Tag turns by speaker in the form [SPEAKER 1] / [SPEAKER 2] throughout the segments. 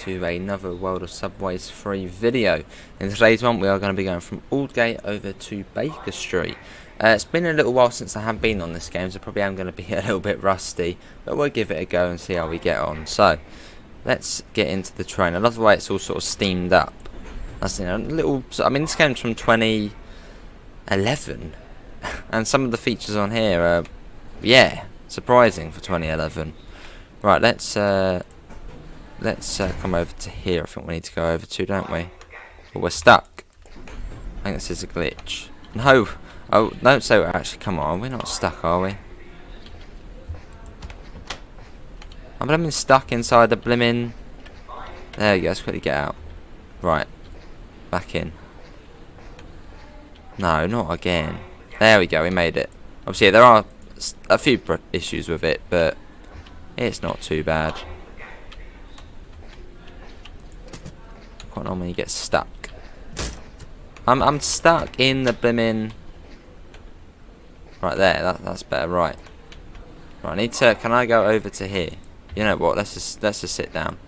[SPEAKER 1] to another World of Subways 3 video. In today's one we are going to be going from Aldgate over to Baker Street. It's been a little while since I have been on this game, so probably I'm going to be a little bit rusty, but we'll give it a go and see how we get on. So let's get into the train. I love the way it's all sort of steamed up. That's, you know, a little. I mean, this game's from 2011, and some of the features on here are, yeah, surprising for 2011. Right, let's come over to here. I think we need to go over to, don't we? But we're stuck. I think this is a glitch. No, oh, don't say we're actually. Come on, we're not stuck, are we? I'm blimmin' stuck inside the blimmin'. There we go. Let's quickly get out. Right, back in. No, not again. There we go. We made it. Obviously, there are a few issues with it, but it's not too bad. Quite normally you get stuck. I'm stuck in the blimmin'. Right there. That's better. Right. Right. I need to. Can I go over to here? You know what? Let's just sit down.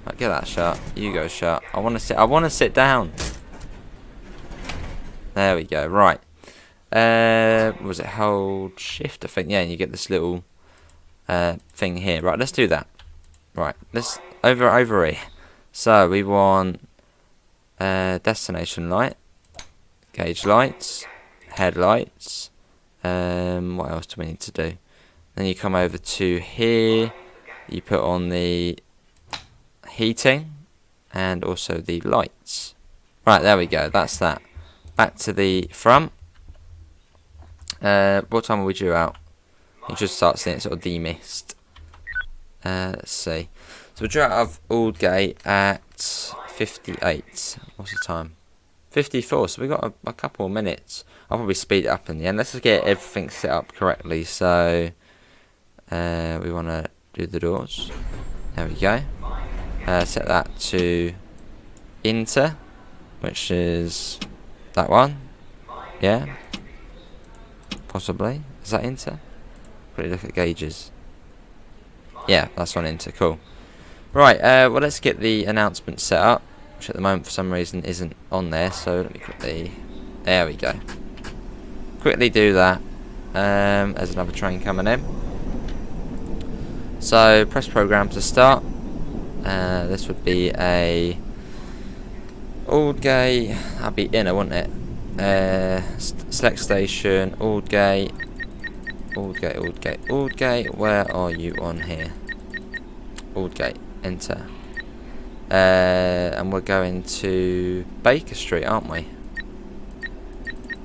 [SPEAKER 1] Right, get that shut. You go shut. I want to sit. I want to sit down. There we go. Right. Was it hold shift? I think. Yeah. And you get this little thing here. Right. Let's do that. Right. Let's over here. So we want destination light, gauge lights, headlights. What else do we need to do? Then you come over to here. You put on the heating and also the lights. Right, there we go. That's that. Back to the front. What time are we due out? You just start seeing it sort of demist. Let's see. So we're due out of Aldgate at 58. What's the time? 54. So we've got a couple of minutes. I'll probably speed it up in the end. Let's just get everything set up correctly. So we want to do the doors. There we go. Set that to Inter, which is that one. Yeah. Possibly. Is that Inter? Pretty look at gauges. Yeah, that's on Inter. Cool. Right, well, let's get the announcement set up, which at the moment for some reason isn't on there, so let me quickly, there we go. Quickly do that. There's another train coming in. So, press program to start. This would be a Aldgate, that'd be inner, wouldn't it? Select station, Aldgate, where are you on here? Aldgate. Enter. And we're going to Baker Street, aren't we?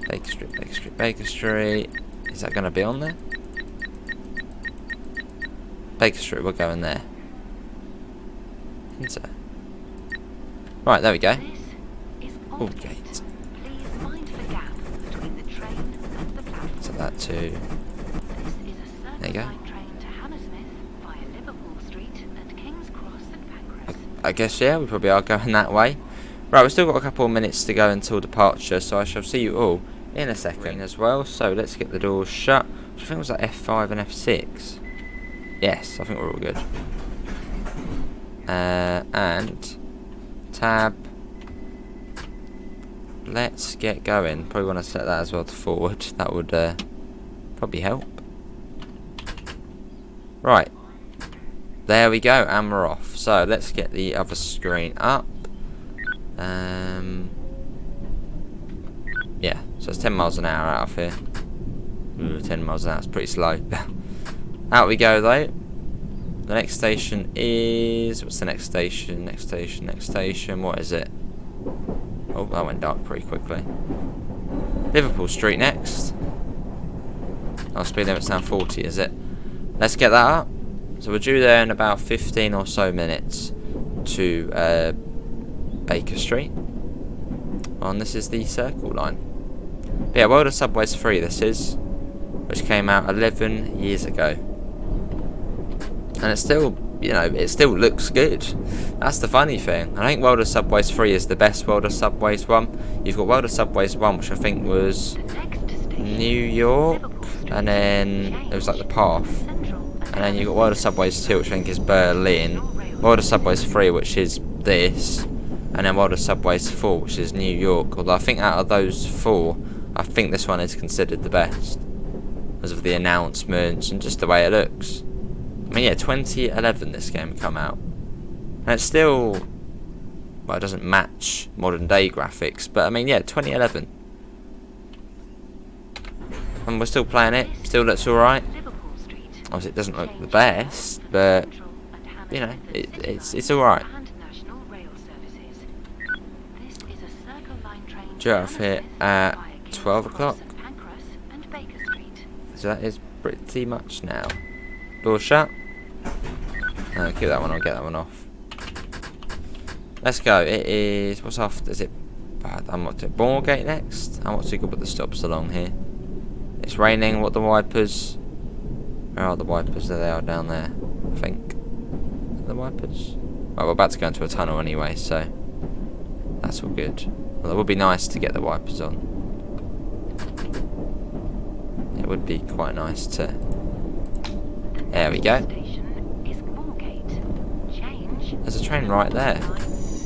[SPEAKER 1] Baker Street. Is that going to be on there? Baker Street, we're going there. Enter. Right, there we go. Aldgate. Set that to. There you go. I guess, yeah, we probably are going that way. Right, we've still got a couple of minutes to go until departure, so I shall see you all in a second as well. So let's get the doors shut. I think it was like F5 and F6. Yes, I think we're all good. And tab. Let's get going. Probably want to set that as well to forward. That would probably help. Right. There we go, and we're off. So let's get the other screen up. Yeah, so it's 10 miles an hour out of here. Ooh, 10 miles an hour, it's pretty slow. Out we go though. The next station is, what's the next station? Next station, what is it? Oh, that went dark pretty quickly. Liverpool Street next. Oh, speed limit's now 40, is it? Let's get that up. So we're due there in about 15 or so minutes to Baker Street. Oh, and this is the Circle line. But yeah, World of Subways 3 this is, which came out 11 years ago. And it's still, you know, it still looks good. That's the funny thing. I think World of Subways 3 is the best World of Subways 1. You've got World of Subways 1, which I think was New York, and then it was like the path. And then you've got World of Subways 2, which I think is Berlin. While the subway's 3, which is this, and then while the subway's 4, which is New York. Although I think out of those 4, I think this one is considered the best, because of the announcements and just the way it looks. I mean, yeah, 2011 this game come out, and it's still, well, it doesn't match modern day graphics, but I mean, yeah, 2011, and we're still playing it. Still looks alright. Obviously, it doesn't look the best, but you know, it's alright. Due out of here at 12 o'clock. So that is pretty much now. Door shut. Keep that one on, get that one off. Let's go. It is, what's after? Is it, I'm not doing Moorgate next? I'm not too good with the stops along here. It's raining. What the wipers? Where are the wipers? There they are down there, I think. The wipers? Well, we're about to go into a tunnel anyway, so that's all good. Well, it would be nice to get the wipers on. It would be quite nice to. There we go. There's a train right there.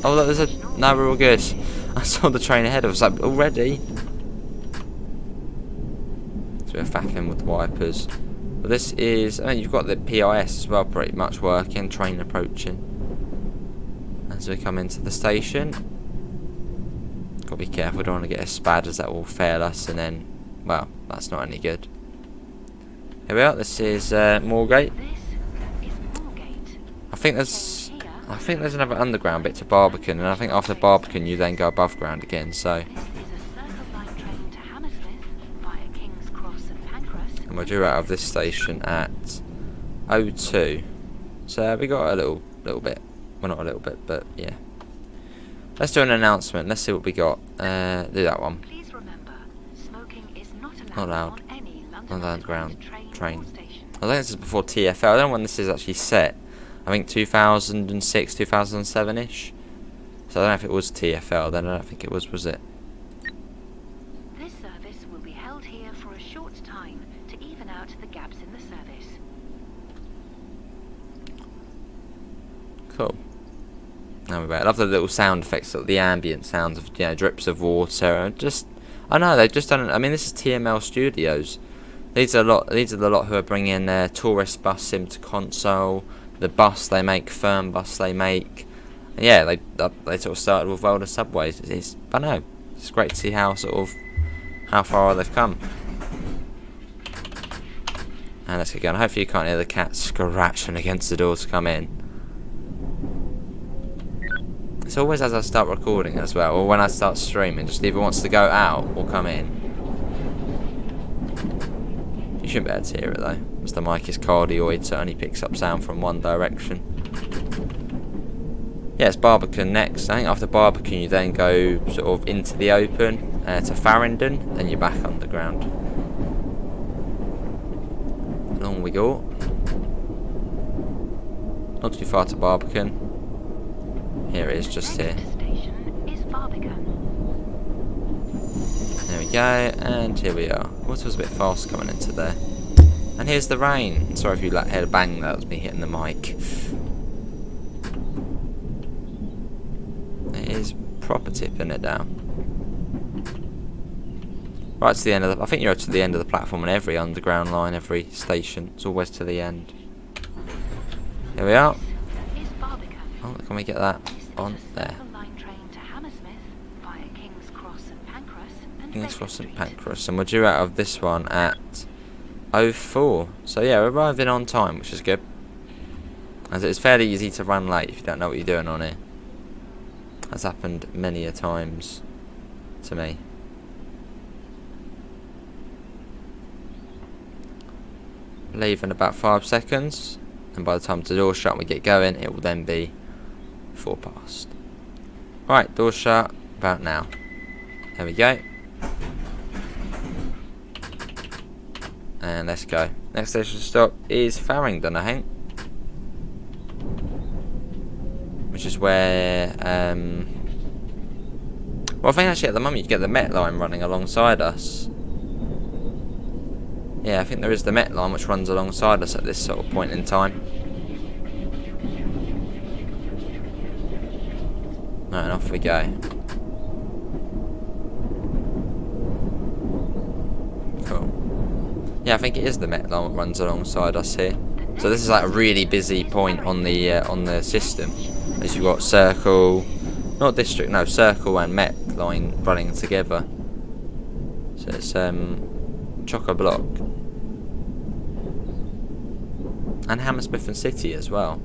[SPEAKER 1] Oh, look, there's a. No, we're all good. I saw the train ahead of us. Like, already. So we're faffing with wipers. But this is. I mean, you've got the PIS as well, pretty much working. Train approaching. As we come into the station. Got to be careful. We don't want to get a spad as that will fail us, and then, well, that's not any good. Here we are. This is Moorgate. I think there's another underground bit to Barbican, and I think after Barbican you then go above ground again. So, and we're due out of this station at 02. So we got a little bit. Well, not a little bit, but yeah. Let's do an announcement. Let's see what we got. Do that one.
[SPEAKER 2] Please remember, smoking is not
[SPEAKER 1] Not
[SPEAKER 2] allowed
[SPEAKER 1] allowed.
[SPEAKER 2] on any
[SPEAKER 1] On the underground train.
[SPEAKER 2] or station.
[SPEAKER 1] I think this is before TFL. I don't know when this is actually set. I think 2006, 2007-ish. So I don't know if it was TFL then. I don't think it was it?
[SPEAKER 2] This service will be held here for a short time to even out the gaps in the service.
[SPEAKER 1] Cool. Now we're back. I love the little sound effects, the ambient sounds of, you know, drips of water. And just, I know they've just done. I mean, this is TML Studios. These are the lot who are bringing their tourist bus sim to console. The bus they make, firm bus they make. And yeah, they sort of started with Welder Subways. I know. It's great to see how far they've come. And let's get going. Hopefully you can't hear the cat scratching against the door to come in. It's always as I start recording as well, or when I start streaming, just either wants to go out or come in. You shouldn't be able to hear it though, because the mic is cardioid, so it only picks up sound from one direction. Yeah, it's Barbican next. I think after Barbican you then go sort of into the open to Farringdon, then you're back underground. Along we go. Not too far to Barbican. Here it is, just here.
[SPEAKER 2] Next station is Barbican.
[SPEAKER 1] There we go, and here we are. Water was a bit fast coming into there. And here's the rain. Sorry if you heard a bang, that was me hitting the mic. It is proper tipping it down. Right to the end of the, I think you're to the end of the platform on every underground line, every station. It's always to the end. Here we are.
[SPEAKER 2] Is Barbican.
[SPEAKER 1] Oh, can we get that on there?
[SPEAKER 2] Circle line train to Hammersmith via King's Cross and Pancras and
[SPEAKER 1] King's
[SPEAKER 2] Baker
[SPEAKER 1] Cross and
[SPEAKER 2] Street.
[SPEAKER 1] Pancras, and we're due out of this one at 04. So yeah, we're arriving on time, which is good. As it's fairly easy to run late if you don't know what you're doing on here. That's happened many a times to me. Leave in about 5 seconds, and by the time the door's shut and we get going, it will then be 4 past. Right, door shut about now. There we go. And let's go. Next station stop is Farringdon, I think. Which is where, well, I think actually at the moment you get the Met line running alongside us. Yeah, I think there is the Met line which runs alongside us at this sort of point in time. Right, and off we go. Cool. Yeah, I think it is the Met line that runs alongside us here. So this is like a really busy point on the system, as you've got Circle, not District, no, Circle and Met line running together. So it's chock-a-block. And Hammersmith and City as well,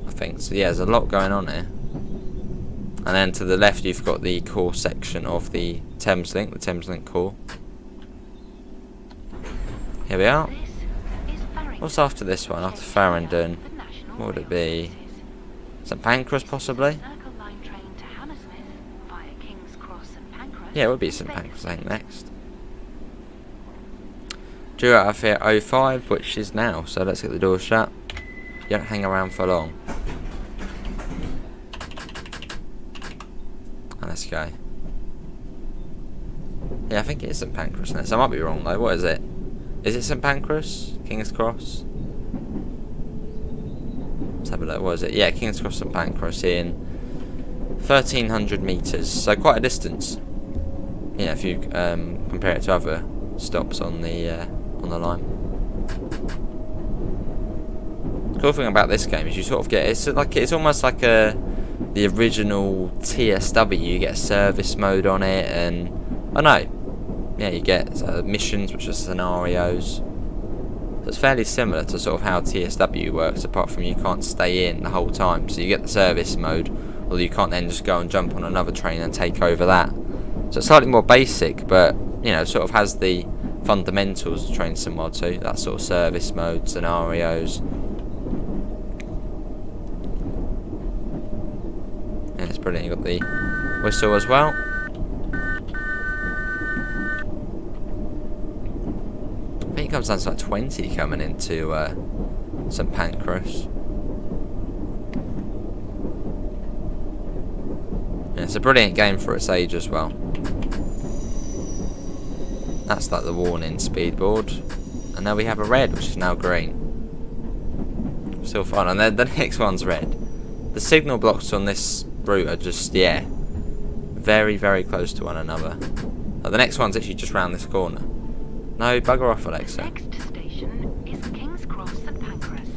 [SPEAKER 1] I think. So yeah, there's a lot going on here. And then to the left you've got the core section of the Thameslink, the Thameslink core. Here we are. What's after this one? After Farringdon, what would it be? St Pancras possibly? Yeah, it would be St Pancras I think next. Due out of here 05, which is now, so let's get the door shut. You don't hang around for long. And let's go. Yeah, I think it is St Pancras next. I might be wrong though, what is it? Is it St Pancras? King's Cross? Let's have a look, what is it? Yeah, King's Cross St Pancras in 1,300 metres, so quite a distance. Yeah, if you compare it to other stops on the line. The cool thing about this game is you sort of get, it's almost like the original TSW. You get a service mode on it, and I know. Yeah, you get missions, which are scenarios. So it's fairly similar to sort of how TSW works, apart from you can't stay in the whole time. So you get the service mode, although you can't then just go and jump on another train and take over that. So it's slightly more basic, but you know, sort of has the fundamentals of Train Sim Mod 2. That sort of service mode, scenarios. Yeah, it's brilliant. You got the whistle as well. I think it comes down to like 20 coming into St Pancras. Yeah, it's a brilliant game for its age as well. That's like the warning speedboard. And now we have a red, which is now green. Still fun. And then the next one's red. The signal blocks on this route are just, yeah, very, very close to one another. The next one's actually just round this corner. No, bugger off, Alexa.
[SPEAKER 2] The next station is King's Cross St Pancras.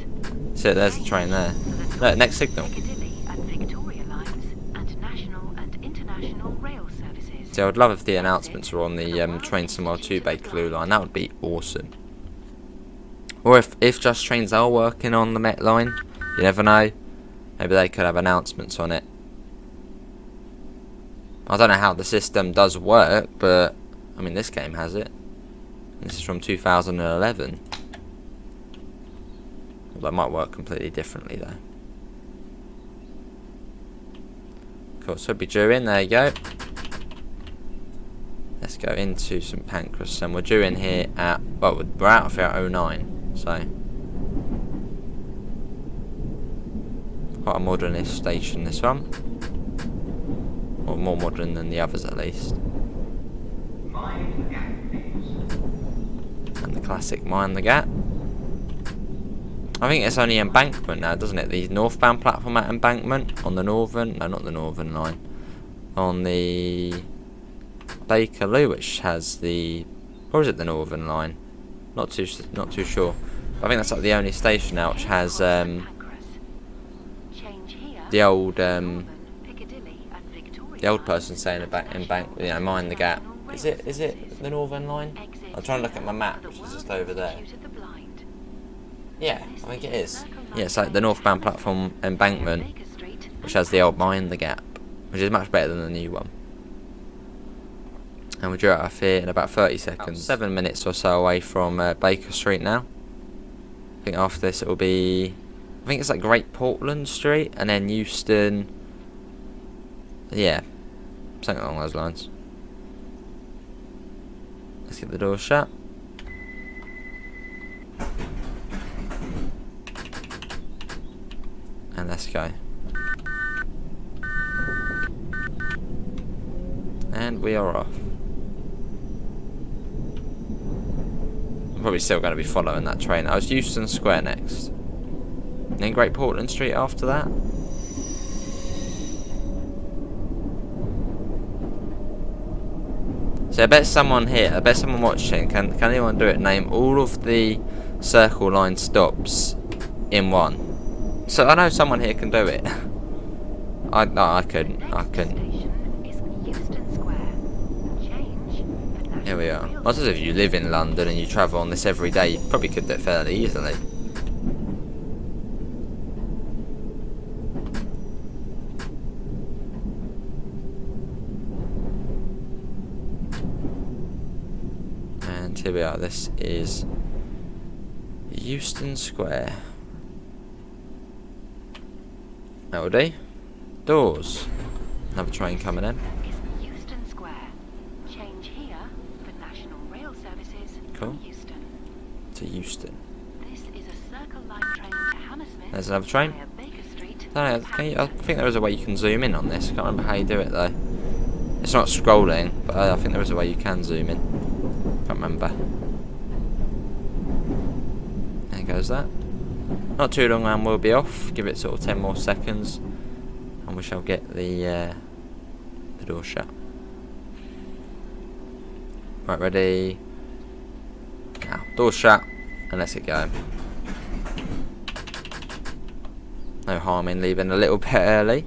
[SPEAKER 1] So there's the train there. No, next signal.
[SPEAKER 2] Piccadilly and Victoria lines and national and international rail services.
[SPEAKER 1] See, I would love if the announcements were on the Train Sim Mod 2 Bakerloo line. That would be awesome. Or if Just Trains are working on the Met line, you never know. Maybe they could have announcements on it. I don't know how the system does work, but I mean this game has it. This is from 2011. Well, that might work completely differently though. Cool, so we'll be due in, there you go. Let's go into St Pancras, and we're due in here at, well, we're out of here at 09, so. Quite a modern-ish station, this one. Or more modern than the others at least. And the classic Mind the Gap. I think it's only Embankment now, doesn't it? The northbound platform at Embankment on the northern, no, not the northern line, on the Bakerloo, which has the, or is it the northern line? Not too sure. But I think that's like the only station now which has the old person saying about Embankment, you know, Mind the Gap. Is it the northern line? I'm trying to look at my map, which is just over there. Yeah, I think it is. Yeah, it's like the northbound platform Embankment, which has the old Mind the Gap, which is much better than the new one. And we're due out of here in about 30 seconds. 7 minutes or so away from Baker Street now. I think after this it will be, I think it's like Great Portland Street, and then Euston. Yeah, something along those lines. Let's get the door shut. And let's go. And we are off. I'm probably still going to be following that train. I was Euston Square next. And then Great Portland Street after that. So I bet someone here, I bet someone watching, can anyone do it? Name all of the Circle Line stops in one. So I know someone here can do it. I couldn't. Here we are. I suppose if you live in London and you travel on this every day, you probably could do it fairly easily. And here we are. This is Euston Square. That'll do. Doors. Another train coming in.
[SPEAKER 2] Euston Square. Change here for National Rail Services
[SPEAKER 1] Cool.
[SPEAKER 2] from Euston.
[SPEAKER 1] To Euston.
[SPEAKER 2] This is a Circle Line train to Hammersmith.
[SPEAKER 1] There's another train.
[SPEAKER 2] Via Baker Street.
[SPEAKER 1] I think there is a way you can zoom in on this. I can't remember how you do it though. It's not scrolling, but I think there is a way you can zoom in. Can't remember. There goes that. Not too long and we'll be off. Give it sort of 10 more seconds and we shall get the door shut. Right, ready? Now, door shut and let's get going. No harm in leaving a little bit early.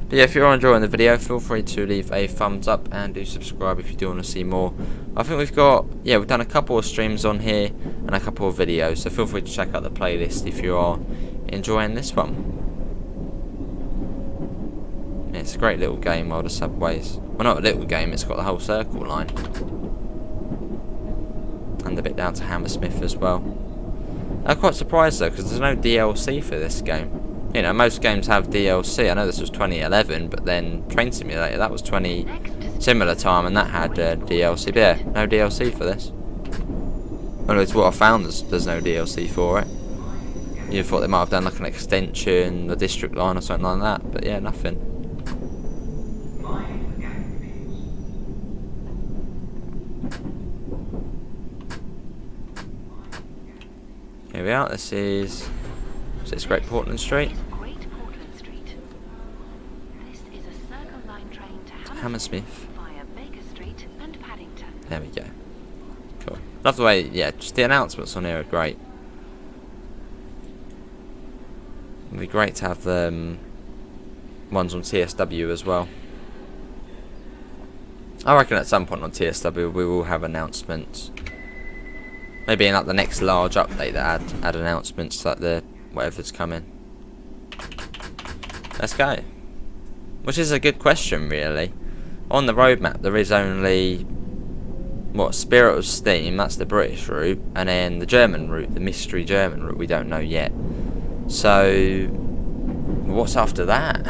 [SPEAKER 1] But yeah, if you're enjoying the video, feel free to leave a thumbs up and do subscribe if you do want to see more. I think we've done a couple of streams on here and a couple of videos, so feel free to check out the playlist if you are enjoying this one. Yeah, it's a great little game, while the subways. Well, not a little game, it's got the whole Circle Line. And a bit down to Hammersmith as well. I'm quite surprised though, because there's no DLC for this game. You know, most games have DLC. I know this was 2011, but then Train Simulator, that was similar time, and that had DLC. But yeah, no DLC for this. Well, it's what I found. There's no DLC for it. You thought they might have done like an extension, the District Line or something like that, but yeah, nothing. Here we are. This is Great Portland Street. Hammersmith.
[SPEAKER 2] Via Baker Street and Paddington.
[SPEAKER 1] There we go. Cool. Love the way, yeah, just the announcements on here are great. It'd be great to have the ones on TSW as well. I reckon at some point on TSW we will have announcements. Maybe in like the next large update that add announcements like the whatever's coming. Let's go. Which is a good question really. On the roadmap there is only Spirit of Steam, that's the British route, and then the German route, the mystery German route we don't know yet. So what's after that?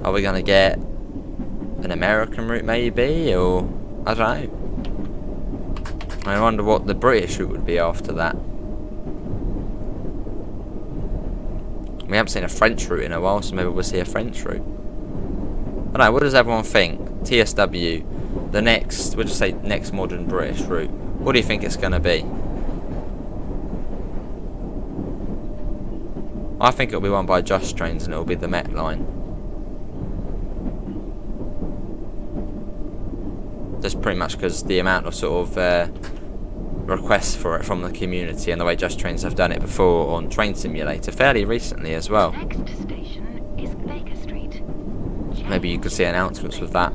[SPEAKER 1] Are we gonna get an American route maybe, or I don't know. I wonder what the British route would be after that. We haven't seen a French route in a while, so maybe we'll see a French route. I don't know, what does everyone think? TSW, the next, we'll just say next modern British route. What do you think it's going to be? I think it'll be one by Just Trains and it'll be the Met Line. Just pretty much because the amount of sort of requests for it from the community and the way Just Trains have done it before on Train Simulator fairly recently as well.
[SPEAKER 2] Next station is Baker Street.
[SPEAKER 1] Maybe you could see announcements with that.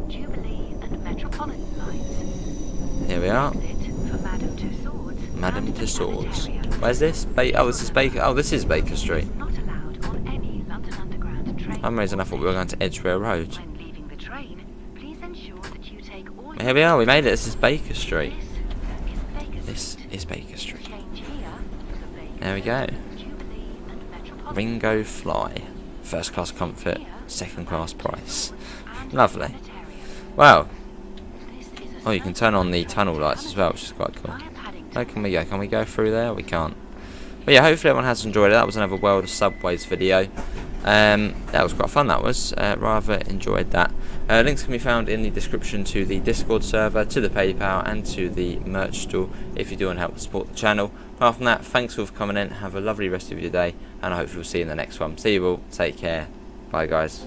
[SPEAKER 2] Jubilee and Metropolitan lines.
[SPEAKER 1] Here we are.
[SPEAKER 2] For Madame Tussauds.
[SPEAKER 1] Madame Tussauds. Where's this? This is Baker. Oh, this is Baker Street.
[SPEAKER 2] Not allowed on any London Underground train.
[SPEAKER 1] For some reason I thought we were going to Edgware Road.
[SPEAKER 2] When leaving the train, please ensure that you take all.
[SPEAKER 1] Here we are. We made it. This is Baker Street.
[SPEAKER 2] This is Baker Street. Change here for the Baker
[SPEAKER 1] There we go.
[SPEAKER 2] Jubilee and Metropolitan.
[SPEAKER 1] Ringo Fly. First class comfort, second class price. Lovely. Wow. Oh, you can turn on the tunnel lights as well, which is quite cool. Where can we go? Can we go through there? We can't. But yeah, hopefully everyone has enjoyed it. That was another World of Subways video. That was quite fun, that was. Rather enjoyed that. Links can be found in the description to the Discord server, to the PayPal, and to the merch store if you do want to help support the channel. Apart from that, thanks all for coming in. Have a lovely rest of your day, and I hope we'll see you in the next one. See you all. Take care. Bye, guys.